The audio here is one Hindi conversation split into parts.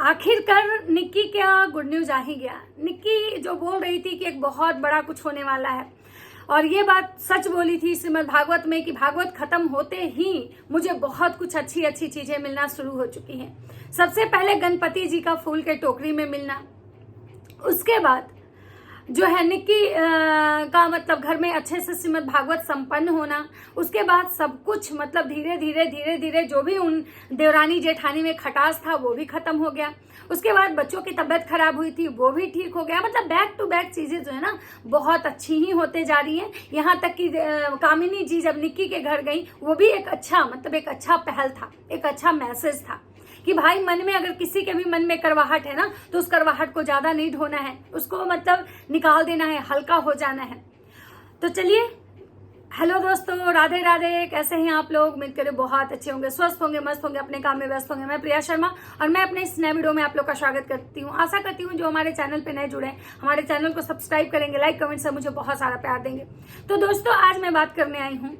आखिरकार निक्की क्या गुड न्यूज आ ही गया। निक्की जो बोल रही थी कि एक बहुत बड़ा कुछ होने वाला है, और ये बात सच बोली थी श्रीमद् भागवत में कि भागवत खत्म होते ही मुझे बहुत कुछ अच्छी अच्छी चीजें मिलना शुरू हो चुकी हैं। सबसे पहले गणपति जी का फूल के टोकरी में मिलना, उसके बाद जो है निक्की का मतलब घर में अच्छे से श्रीमद् भागवत संपन्न होना, उसके बाद सब कुछ मतलब धीरे धीरे जो भी उन देवरानी जेठानी में खटास था वो भी खत्म हो गया। उसके बाद बच्चों की तबीयत खराब हुई थी वो भी ठीक हो गया। मतलब बैक टू बैक चीजें जो है ना बहुत अच्छी ही होते जा रही हैं। यहाँ तक कि कामिनी जी जब निक्की के घर गई वो भी एक अच्छा मतलब एक अच्छा पहल था, एक अच्छा मैसेज था कि भाई मन में अगर किसी के भी मन में करवाहट है ना तो उस करवाहट को ज्यादा नहीं ढोना है, उसको मतलब निकाल देना है, हल्का हो जाना है। तो चलिए, हेलो दोस्तों, राधे राधे। कैसे हैं आप लोग? उम्मीद करें बहुत अच्छे होंगे, स्वस्थ होंगे, मस्त होंगे, अपने काम में व्यस्त होंगे। मैं प्रिया शर्मा और मैं अपने इस नए वीडियो में आप लोग का स्वागत करती हूँ। आशा करती हूँ जो हमारे चैनल पे नए जुड़े हैं हमारे चैनल को सब्सक्राइब करेंगे, लाइक कमेंट से मुझे बहुत सारा प्यार देंगे। तो दोस्तों आज मैं बात करने आई हूँ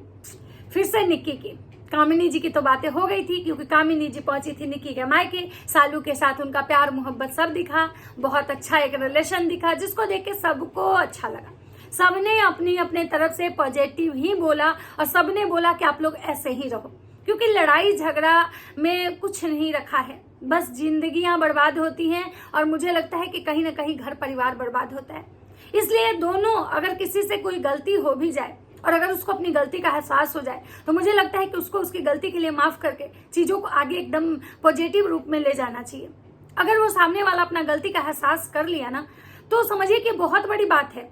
फिर से निक्की की। कामिनी जी की तो बातें हो गई थी क्योंकि कामिनी जी पहुंची थी निक्की के मायके, सालू के साथ उनका प्यार मोहब्बत सब दिखा, बहुत अच्छा एक रिलेशन दिखा जिसको देख के सबको अच्छा लगा। सबने अपनी अपने तरफ से पॉजिटिव ही बोला और सबने बोला कि आप लोग ऐसे ही रहो, क्योंकि लड़ाई झगड़ा में कुछ नहीं रखा है, बस जिंदगियां बर्बाद होती हैं और मुझे लगता है कि कहीं ना कहीं घर परिवार बर्बाद होता है। इसलिए दोनों अगर किसी से कोई गलती हो भी जाए और अगर उसको अपनी गलती का एहसास हो जाए तो मुझे लगता है कि उसको उसकी गलती के लिए माफ करके चीजों को आगे एकदम पॉजिटिव रूप में ले जाना चाहिए। अगर वो सामने वाला अपना गलती का एहसास कर लिया ना तो समझिए कि बहुत बड़ी बात है।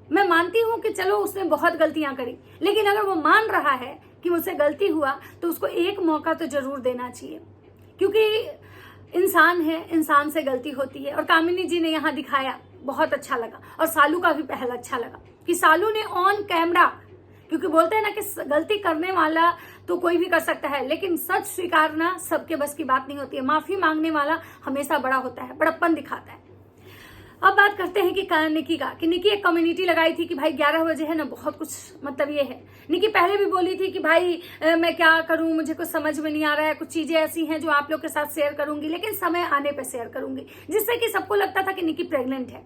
मैं मानती हूं कि चलो उसने बहुत गलतियां करी, लेकिन अगर वो मान रहा है कि मुझसे गलती हुआ तो उसको एक मौका तो जरूर देना चाहिए, क्योंकि इंसान है, इंसान से गलती होती है। और कामिनी जी ने यहाँ दिखाया, बहुत अच्छा लगा। और सालू का भी पहल अच्छा लगा कि सालू ने ऑन कैमरा, क्योंकि बोलते हैं ना कि गलती करने वाला तो कोई भी कर सकता है, लेकिन सच स्वीकारना सबके बस की बात नहीं होती है। माफी मांगने वाला हमेशा बड़ा होता है, बड़प्पन दिखाता है। अब बात करते हैं कि निक्की का, कि निक्की एक कम्युनिटी लगाई थी कि भाई 11 बजे है ना बहुत कुछ मतलब ये है। निक्की पहले भी बोली थी कि भाई मैं क्या करूं, मुझे कुछ समझ में नहीं आ रहा है, कुछ चीजें ऐसी हैं जो आप लोग के साथ शेयर करूंगी, लेकिन समय आने पे शेयर करूंगी। जिससे कि सबको लगता था कि निक्की प्रेग्नेंट है,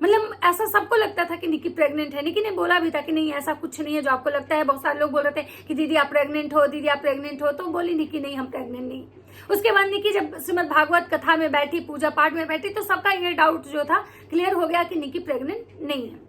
मतलब ऐसा सबको लगता था कि निक्की प्रेग्नेंट है। निक्की ने बोला भी था कि नहीं ऐसा कुछ नहीं है जो आपको लगता है। बहुत सारे लोग बोल रहे थे कि दीदी आप प्रेग्नेंट हो, दीदी आप प्रेग्नेंट हो, तो बोली निक्की नहीं हम प्रेग्नेंट नहीं। उसके बाद निक्की जब श्रीमद् भागवत कथा में बैठी, पूजा पाठ में बैठी, तो सबका ये डाउट जो था क्लियर हो गया कि निक्की प्रेग्नेंट नहीं है।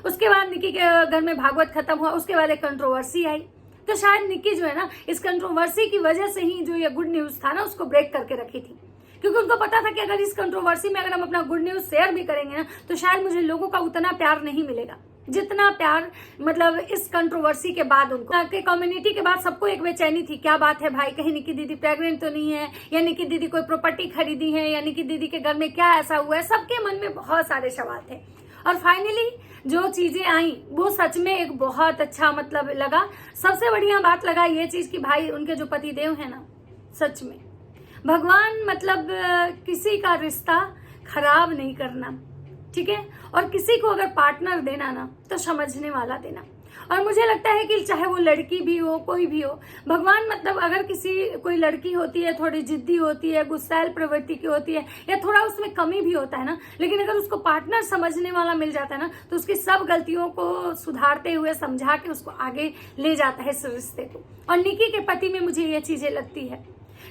उसके बाद निक्की के घर में भागवत खत्म हुआ, उसके बाद एक कंट्रोवर्सी आई। तो शायद निक्की जो है ना इस कंट्रोवर्सी की वजह से ही जो ये गुड न्यूज था ना उसको ब्रेक करके रखी थी, क्योंकि उनको पता था कि अगर इस कंट्रोवर्सी में अगर हम अपना गुड न्यूज शेयर भी करेंगे ना तो शायद मुझे लोगों का उतना प्यार नहीं मिलेगा जितना प्यार मतलब इस कंट्रोवर्सी के बाद उनको के कम्युनिटी के बाद सबको एक बेचैनी थी। क्या बात है भाई, कहीं निक्की दीदी प्रेग्नेंट तो नहीं है, या निक्की दीदी कोई प्रॉपर्टी खरीदी है, या निक्की दीदी के घर में क्या ऐसा हुआ है। सबके मन में बहुत सारे सवाल थे और फाइनली जो चीजें आई वो सच में एक बहुत अच्छा मतलब लगा। सबसे बढ़िया बात लगा ये चीज कि भाई उनके जो पतिदेव है ना, सच में भगवान मतलब किसी का रिश्ता खराब नहीं करना, ठीक है, और किसी को अगर पार्टनर देना ना तो समझने वाला देना। और मुझे लगता है कि चाहे वो लड़की भी हो कोई भी हो, भगवान मतलब अगर कोई लड़की होती है थोड़ी जिद्दी होती है, गुस्सैल प्रवृत्ति की होती है, या थोड़ा उसमें कमी भी होता है ना, लेकिन अगर उसको पार्टनर समझने वाला मिल जाता है ना तो उसकी सब गलतियों को सुधारते हुए समझा के उसको आगे ले जाता है इस रिश्ते को। और निक्की के पति में मुझे ये चीजें लगती है।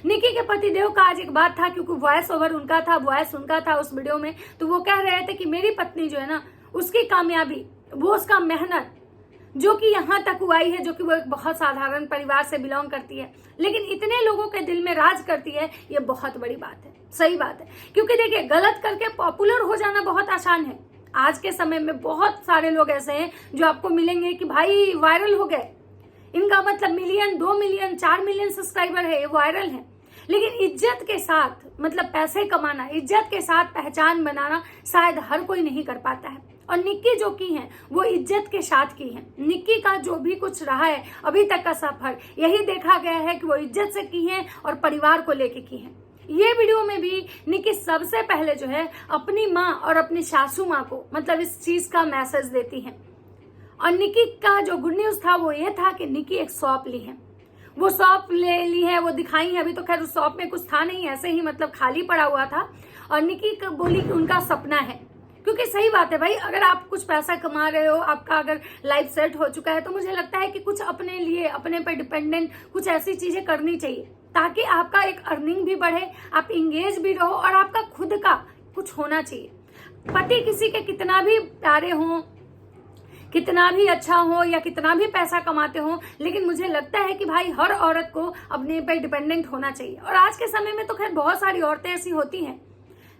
निक्की के पतिदेव का आज एक बात था, क्योंकि वॉइस ओवर उनका था, वॉइस उनका था उस वीडियो में, तो वो कह रहे थे कि मेरी पत्नी जो है ना उसकी कामयाबी, वो उसका मेहनत जो कि यहाँ तक हुई है, जो कि वो एक बहुत साधारण परिवार से बिलोंग करती है, लेकिन इतने लोगों के दिल में राज करती है, ये बहुत बड़ी बात है, सही बात है। क्योंकि देखिए गलत करके पॉपुलर हो जाना बहुत आसान है। आज के समय में बहुत सारे लोग ऐसे हैं जो आपको मिलेंगे कि भाई वायरल हो गए, इनका मतलब मिलियन, 2 मिलियन, 4 मिलियन सब्सक्राइबर है, ये वायरल है, लेकिन इज्जत के साथ मतलब पैसे कमाना, इज्जत के साथ पहचान बनाना शायद हर कोई नहीं कर पाता है। और निक्की जो की है वो इज्जत के साथ की है। निक्की का जो भी कुछ रहा है अभी तक का सफर, यही देखा गया है कि वो इज्जत से की है और परिवार को लेके की है। ये वीडियो में भी निक्की सबसे पहले जो है अपनी माँ और अपनी सासू माँ को मतलब इस चीज का मैसेज देती है। और निक्की का जो गुड न्यूज था वो ये था कि निक्की एक शॉप ली है। वो शॉप ले ली है, वो दिखाई है। अभी तो खैर उस शॉप में कुछ था नहीं, ऐसे ही मतलब खाली पड़ा हुआ था। और निकी बोली कि उनका सपना है, क्योंकि सही बात है भाई, अगर आप कुछ पैसा कमा रहे हो, आपका अगर लाइफ सेट हो चुका है, तो मुझे लगता है कि कुछ अपने लिए, अपने पे डिपेंडेंट कुछ ऐसी चीजें करनी चाहिए ताकि आपका एक अर्निंग भी बढ़े, आप इंगेज भी रहो और आपका खुद का कुछ होना चाहिए। पति किसी के कितना भी प्यारे हों, कितना भी अच्छा हो या कितना भी पैसा कमाते हो, लेकिन मुझे लगता है कि भाई हर औरत को अपने पे डिपेंडेंट होना चाहिए। और आज के समय में तो खैर बहुत सारी औरतें ऐसी होती हैं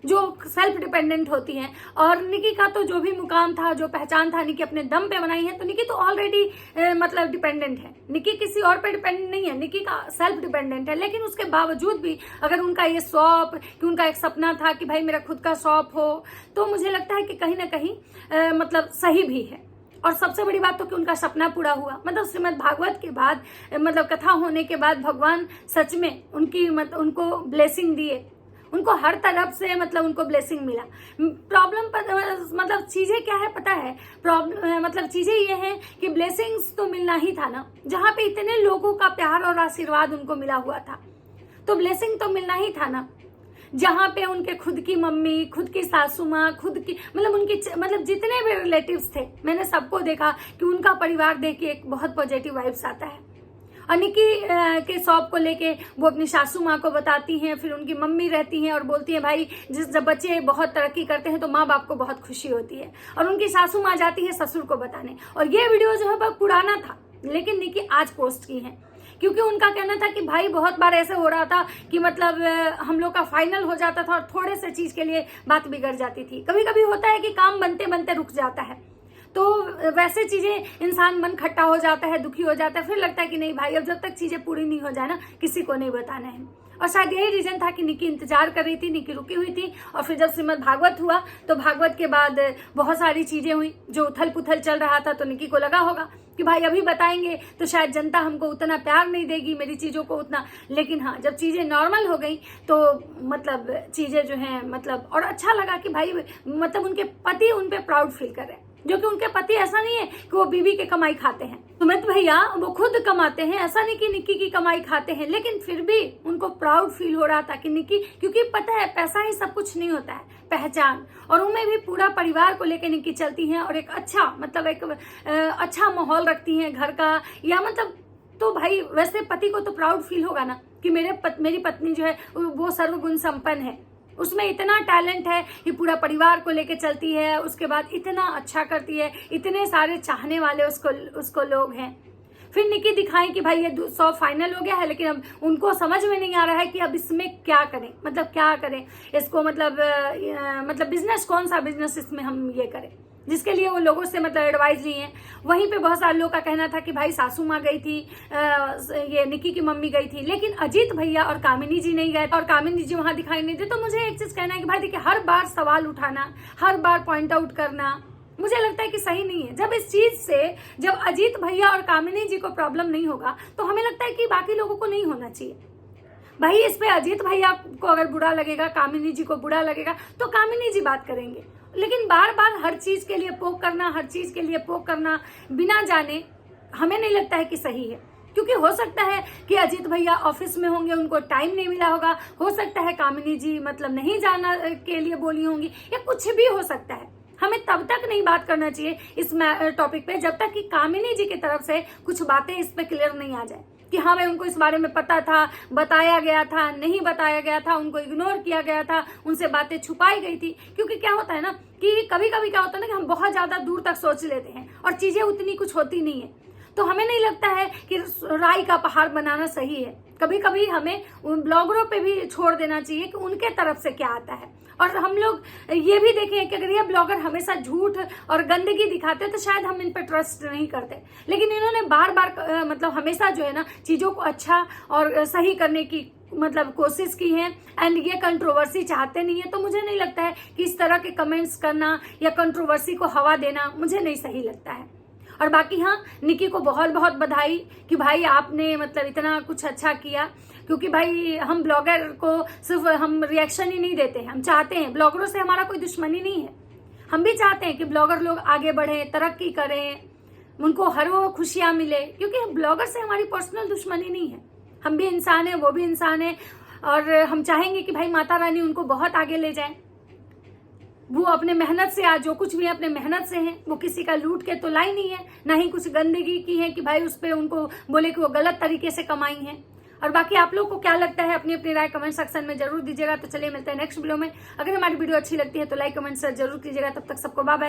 जो सेल्फ डिपेंडेंट होती हैं। और निकी का तो जो भी मुकाम था, जो पहचान था, निकी अपने दम पे बनाई है, तो निकी तो ऑलरेडी मतलब डिपेंडेंट है। निकी किसी और पे डिपेंडेंट नहीं है, निकी का सेल्फ डिपेंडेंट है। लेकिन उसके बावजूद भी अगर उनका ये शॉप, कि उनका एक सपना था कि भाई मेरा खुद का शॉप हो, तो मुझे लगता है कि कहीं ना कहीं मतलब सही भी है। और सबसे बड़ी बात तो कि उनका सपना पूरा हुआ। मतलब श्रीमद् भागवत के बाद, मतलब कथा होने के बाद भगवान सच में उनको ब्लेसिंग दिए, उनको हर तरफ से मतलब उनको ब्लेसिंग मिला। प्रॉब्लम मतलब चीजें क्या है पता है, प्रॉब्लम मतलब चीजें ये हैं कि ब्लेसिंग्स तो मिलना ही था ना, जहां पे इतने लोगों का प्यार और आशीर्वाद उनको मिला हुआ था, तो ब्लेसिंग तो मिलना ही था ना। जहां पे उनके खुद की मम्मी, खुद की सासू माँ, खुद की मतलब उनकी मतलब जितने भी रिलेटिव्स थे, मैंने सबको देखा कि उनका परिवार देख के एक बहुत पॉजिटिव वाइब्स आता है। और निकी के शॉप को लेके वो अपनी सासू माँ को बताती हैं, फिर उनकी मम्मी रहती हैं और बोलती हैं भाई जब बच्चे बहुत तरक्की करते हैं तो माँ बाप को बहुत खुशी होती है। और उनकी सासू माँ जाती है ससुर को बताने। और ये वीडियो जो है बहुत पुराना था, लेकिन निकी आज पोस्ट की है, क्योंकि उनका कहना था कि भाई बहुत बार ऐसे हो रहा था कि मतलब हम लोग का फाइनल हो जाता था और थोड़े से चीज के लिए बात बिगड़ जाती थी। कभी कभी होता है कि काम बनते बनते रुक जाता है, तो वैसे चीजें इंसान मन खट्टा हो जाता है, दुखी हो जाता है, फिर लगता है कि नहीं भाई अब जब तक चीजें पूरी नहीं हो जाए ना, किसी को नहीं बताना है। और शायद यही रीजन था कि निकी इंतजार कर रही थी, निकी रुकी हुई थी। और फिर जब श्रीमद् भागवत हुआ तो भागवत के बाद बहुत सारी चीजें हुई, जो उथल पुथल चल रहा था, तो निकी को लगा होगा कि भाई अभी बताएंगे तो शायद जनता हमको उतना प्यार नहीं देगी, मेरी चीजों को उतना। लेकिन हाँ, जब चीजें नॉर्मल हो गई तो मतलब चीजें जो है मतलब, और अच्छा लगा कि भाई मतलब उनके पति उन पे प्राउड फील कर रहे हैं, जो कि उनके पति ऐसा नहीं है कि वो बीवी के कमाई खाते हैं। सुमित भैया वो खुद कमाते हैं, ऐसा नहीं कि निकी की कमाई खाते हैं, लेकिन फिर भी उनको प्राउड फील हो रहा था कि निकी, क्योंकि पता है पैसा ही सब कुछ नहीं होता है, पहचान। और उनमें भी पूरा परिवार को लेकर निकी चलती हैं और एक अच्छा मतलब एक अच्छा माहौल रखती हैं घर का, या मतलब तो भाई वैसे पति को तो प्राउड फील होगा ना कि मेरी पत्नी जो है वो सर्वगुण संपन्न है, उसमें इतना टैलेंट है कि पूरा परिवार को लेके चलती है, उसके बाद इतना अच्छा करती है, इतने सारे चाहने वाले उसको लोग हैं। फिर निकी दिखाई कि भाई ये 100 फाइनल हो गया है, लेकिन अब उनको समझ में नहीं आ रहा है कि अब इसमें क्या करें, मतलब क्या करें इसको, मतलब बिजनेस, कौन सा बिजनेस इसमें हम ये करें, जिसके लिए वो लोगों से मतलब एडवाइस ली है। वहीं पे बहुत सारे लोगों का कहना था कि भाई सासू माँ गई थी, ये निकी की मम्मी गई थी, लेकिन अजीत भैया और कामिनी जी नहीं गए, और कामिनी जी वहां दिखाई नहीं थे। तो मुझे एक चीज कहना है कि भाई देखिए, हर बार सवाल उठाना, हर बार पॉइंट आउट करना, मुझे लगता है कि सही नहीं है। जब इस चीज से जब अजीत भैया और कामिनी जी को प्रॉब्लम नहीं होगा, तो हमें लगता है कि बाकी लोगों को नहीं होना चाहिए। भाई इस पे अजीत भैया को अगर बुरा लगेगा, कामिनी जी को बुरा लगेगा, तो कामिनी जी बात करेंगे, लेकिन बार बार हर चीज के लिए पोक करना, हर चीज के लिए पोक करना बिना जाने, हमें नहीं लगता है कि सही है। क्योंकि हो सकता है कि अजीत भैया ऑफिस में होंगे, उनको टाइम नहीं मिला होगा, हो सकता है कामिनी जी मतलब नहीं जाना के लिए बोली होंगी, या कुछ भी हो सकता है। हमें तब तक नहीं बात करना चाहिए इस टॉपिक पे जब तक कि कामिनी जी की तरफ से कुछ बातें इस पे क्लियर नहीं आ जाए कि हाँ भाई उनको इस बारे में पता था, बताया गया था, नहीं बताया गया था, उनको इग्नोर किया गया था, उनसे बातें छुपाई गई थी। क्योंकि क्या होता है ना कि कभी कभी क्या होता है ना कि हम बहुत ज्यादा दूर तक सोच लेते हैं और चीजें उतनी कुछ होती नहीं है, तो हमें नहीं लगता है कि राई का पहाड़ बनाना सही है। कभी कभी हमें उन ब्लॉगरों पे भी छोड़ देना चाहिए कि उनके तरफ से क्या आता है। और हम लोग ये भी देखें कि अगर ये ब्लॉगर हमेशा झूठ और गंदगी दिखाते तो शायद हम इन पर ट्रस्ट नहीं करते, लेकिन इन्होंने बार बार मतलब हमेशा जो है ना चीजों को अच्छा और सही करने की मतलब कोशिश की है, एंड ये कंट्रोवर्सी चाहते नहीं है। तो मुझे नहीं लगता है कि इस तरह के कमेंट्स करना या कंट्रोवर्सी को हवा देना मुझे नहीं सही लगता है। और बाकी हाँ, निकी को बहुत बहुत बधाई कि भाई आपने मतलब इतना कुछ अच्छा किया, क्योंकि भाई हम ब्लॉगर को सिर्फ हम रिएक्शन ही नहीं देते हैं, हम चाहते हैं, ब्लॉगरों से हमारा कोई दुश्मनी नहीं है, हम भी चाहते हैं कि ब्लॉगर लोग आगे बढ़ें, तरक्की करें, उनको हर वो खुशियां मिले, क्योंकि ब्लॉगर से हमारी पर्सनल दुश्मनी नहीं है। हम भी इंसान है, वो भी इंसान है, और हम चाहेंगे कि भाई माता रानी उनको बहुत आगे ले जाए। वो अपने मेहनत से आज जो कुछ भी अपने मेहनत से है, वो किसी का लूट के तो लाई नहीं है, ना ही कुछ गंदगी की है कि भाई उस पर उनको बोले कि वो गलत तरीके से कमाई है। और बाकी आप लोगों को क्या लगता है, अपनी अपनी राय कमेंट सेक्शन में जरूर दीजिएगा। तो चलिए मिलते हैं नेक्स्ट वीडियो में। अगर हमारी वीडियो अच्छी लगती है तो लाइक कमेंट शेयर जरूर कीजिएगा। तब तक सबको बाय बाय।